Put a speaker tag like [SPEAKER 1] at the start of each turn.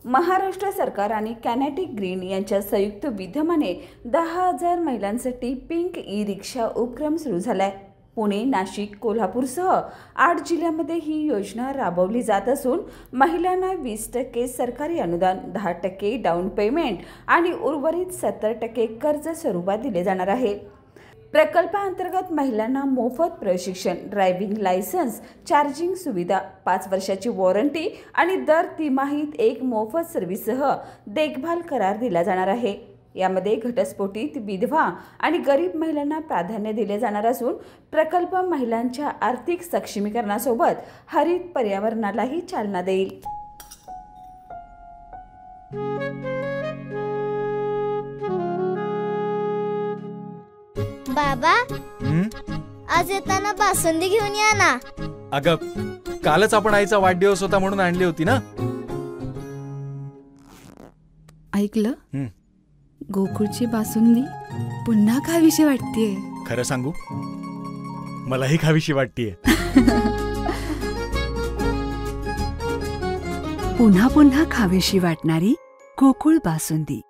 [SPEAKER 1] महाराष्ट्र सरकार आणि kinetic green यांच्या संयुक्त विद्यमाने 10,000 महिलांसाठी पिंक ई रिक्षा उपक्रम सुरू झालाय। पुणे, नाशिक, कोल्हापूरसह 8 जिल्ह्यांमध्ये ही योजना राबवली जात असून महिलांना 20% सरकारी अनुदान, 10% डाऊन पेमेंट आणि उर्वरित 70% कर्ज स्वरूपात दिले जाणार आहे। प्रकल्पाअंतर्गत महिलांना मोफत प्रशिक्षण, ड्रायव्हिंग लायसन्स, चार्जिंग सुविधा, 5 वर्षाची वॉरंटी आणि दर तिमाहीत एक मोफत सर्व्हिससह देखभाल करार दिला जाणार आहे। यामध्ये घटस्फोटित, विधवा आणि गरीब महिलांना प्राधान्य दिले जाणार असून प्रकल्प महिलांच्या आर्थिक सक्षमीकरणासोबत हरित पर्यावरणालाही चालना देईल।
[SPEAKER 2] बाबा, आज येताना बासुंदी घेऊन या ना।
[SPEAKER 3] अगं, कालच आपण आईचा वाढदिवस होता म्हणून आणली होती ना।
[SPEAKER 4] ऐकलं, गोकुळची बासुंदी पुन्हा खावीशी वाटतेय।
[SPEAKER 3] खरं सांगू, मलाही खावीशी वाटतेय।
[SPEAKER 4] पुन्हा पुन्हा खावीशी वाटणारी गोकुळ बासुंदी।